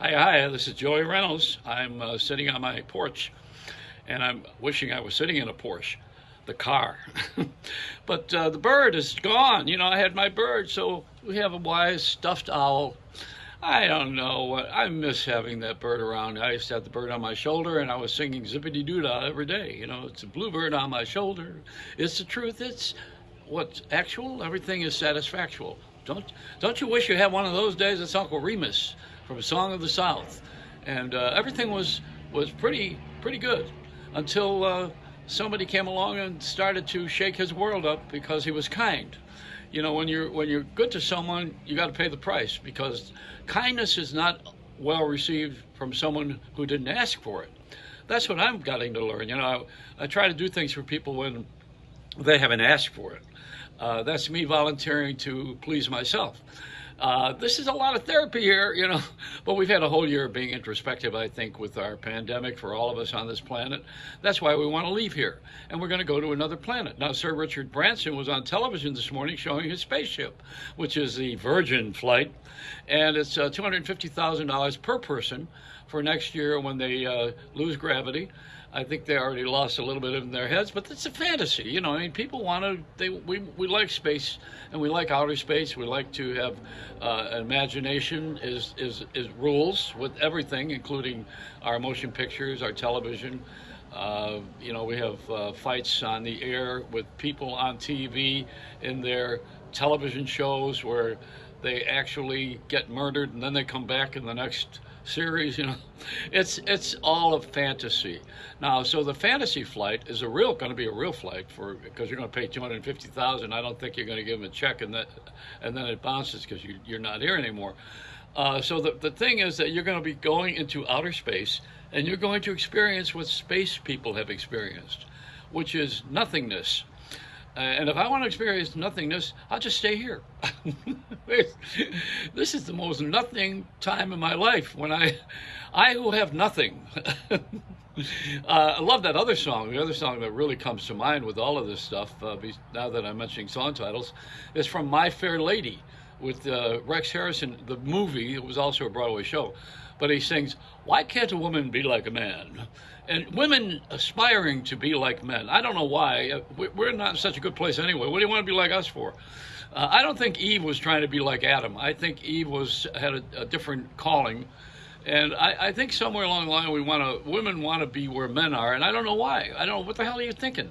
Hi, this is Joey Reynolds. I'm sitting on my porch, and I'm wishing I was sitting in a Porsche, the car. But the bird is gone. I had my bird, so we have a wise stuffed owl. I don't know what I miss having that bird around. I used to have the bird on my shoulder, and I was singing zippity doo dah every day. It's a bluebird on my shoulder. It's the truth. It's what's actual. Everything is satisfactual. Don't you wish you had one of those days? It's Uncle Remus from Song of the South, and everything was pretty good until somebody came along and started to shake his world up because he was kind. When you're good to someone, you got to pay the price because kindness is not well received from someone who didn't ask for it. That's what I'm getting to learn. I try to do things for people when they haven't asked for it. That's me volunteering to please myself. This is a lot of therapy here, but we've had a whole year of being introspective, I think, with our pandemic for all of us on this planet. That's why we want to leave here, and we're going to go to another planet. Now, Sir Richard Branson was on television this morning showing his spaceship, which is the Virgin flight, and it's $250,000 per person for next year when they lose gravity. I think they already lost a little bit in their heads, but it's a fantasy. People want to. We like space, and we like outer space. We like to have imagination is rules with everything, including our motion pictures, our television. We have fights on the air with people on TV in their television shows where they actually get murdered and then they come back in the next series. It's all a fantasy now. So the fantasy flight is going to be a real flight because you're going to pay 250,000. I don't think you're going to give them a check and then it bounces because you're not here anymore. So the thing is that you're going to be going into outer space and you're going to experience what space people have experienced, which is nothingness. And if I want to experience nothingness, I'll just stay here. This is the most nothing time in my life when I who have nothing. I love that other song. The other song that really comes to mind with all of this stuff, now that I'm mentioning song titles, is from My Fair Lady with Rex Harrison, the movie. It was also a Broadway show. But he sings, "Why can't a woman be like a man?" And women aspiring to be like men. I don't know why. We're not in such a good place anyway. What do you want to be like us for? I don't think Eve was trying to be like Adam. I think Eve had a different calling. And I think somewhere along the line women want to be where men are, and I don't know why. I don't know, what the hell are you thinking?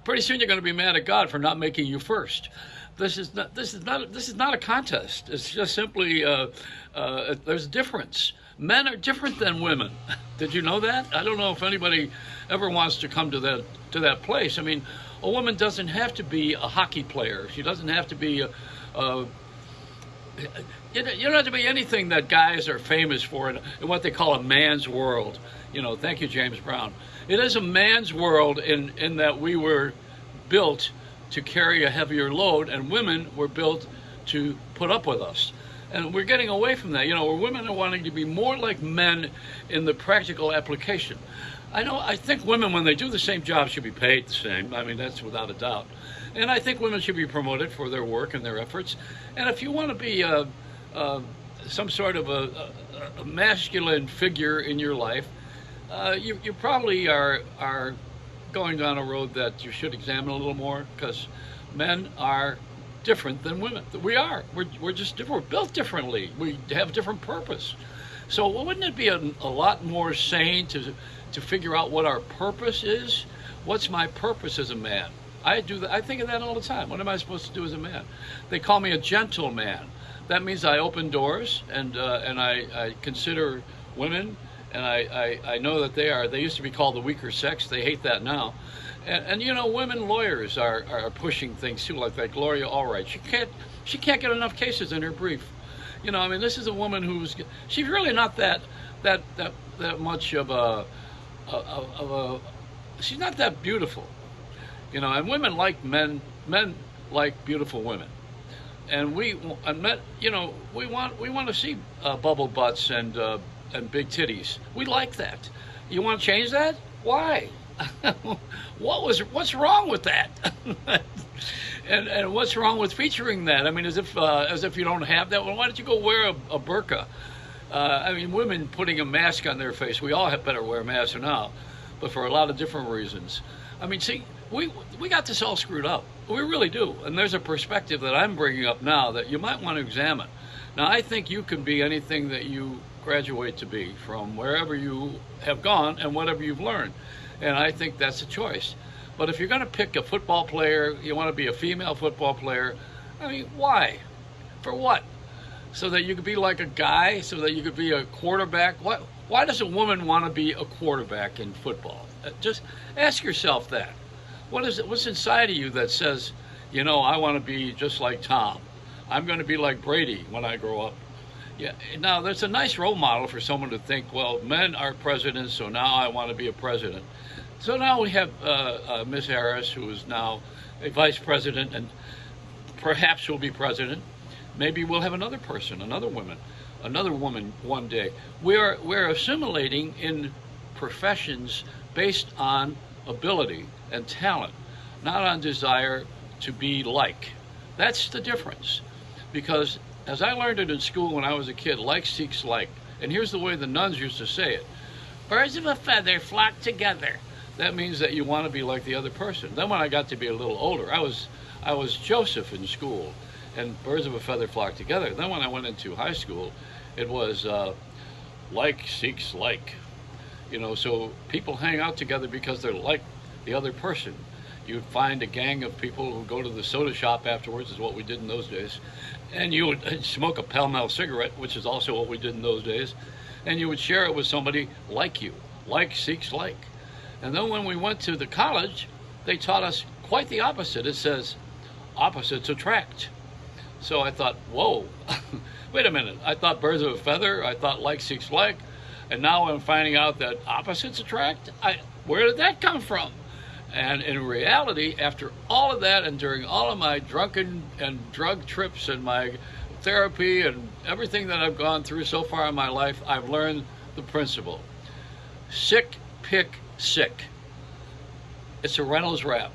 Pretty soon you're going to be mad at God for not making you first. This is not a contest. It's just simply there's a difference. Men are different than women. Did you know that? I don't know if anybody ever wants to come to that place. I mean, a woman doesn't have to be a hockey player. She doesn't have to be you don't have to be anything that guys are famous for in what they call a man's world. Thank you, James Brown. It is a man's world in that we were built to carry a heavier load, and women were built to put up with us. And we're getting away from that. Where women are wanting to be more like men in the practical application. I think women, when they do the same job, should be paid the same. I mean, that's without a doubt. And I think women should be promoted for their work and their efforts. And if you want to be some sort of a masculine figure in your life, you probably are going down a road that you should examine a little more, because men are different than women. We're just different. We're built differently. We have different purpose. So wouldn't it be a lot more sane to figure out what our purpose is? What's my purpose as a man? I do that. I think of that all the time. What am I supposed to do as a man? They call me a gentleman. That means I open doors and I consider women, and I know that they used to be called the weaker sex. They hate that now. And women lawyers are pushing things too, like Gloria Allred. She can't get enough cases in her brief. This is a woman she's really not that much of a she's not that beautiful. And women like men like beautiful women. And we want to see bubble butts and big titties. We like that. You want to change that? Why? What's wrong with that? and what's wrong with featuring that? I mean, as if you don't have that. Well, why don't you go wear a burqa? I mean, women putting a mask on their face. We all have better wear masks now, but for a lot of different reasons. I mean, see, we got this all screwed up. We really do. And there's a perspective that I'm bringing up now that you might want to examine. Now, I think you can be anything that you graduate to be from wherever you have gone and whatever you've learned. And I think that's a choice. But if you're going to pick a football player, you want to be a female football player, I mean, why? For what? So that you could be like a guy, so that you could be a quarterback? Why does a woman want to be a quarterback in football? Just ask yourself that. What's inside of you that says, you know, I want to be just like Tom. I'm going to be like Brady when I grow up. Yeah. Now, there's a nice role model for someone to think, well, men are presidents, so now I want to be a president. So now we have Miss Harris, who is now a vice president and perhaps will be president. Maybe we'll have another person, another woman one day. We're assimilating in professions based on ability and talent, not on desire to be like. That's the difference. Because as I learned it in school when I was a kid, like seeks like. And here's the way the nuns used to say it. Birds of a feather flock together. That means that you want to be like the other person. Then when I got to be a little older, I was Joseph in school, and birds of a feather flock together. Then when I went into high school, it was like seeks like. You know, so people hang out together because they're like the other person. You'd find a gang of people who go to the soda shop afterwards, is what we did in those days, and you would smoke a Pall Mall cigarette, which is also what we did in those days, and you would share it with somebody like you. Like seeks like. And then when we went to the college, they taught us quite the opposite. It says, opposites attract. So I thought, whoa, wait a minute. I thought birds of a feather, I thought like seeks like, and now I'm finding out that opposites attract? Where did that come from? And in reality, after all of that and during all of my drunken and drug trips and my therapy and everything that I've gone through so far in my life, I've learned the principle. Sick, pick, sick. It's a Reynolds wrap.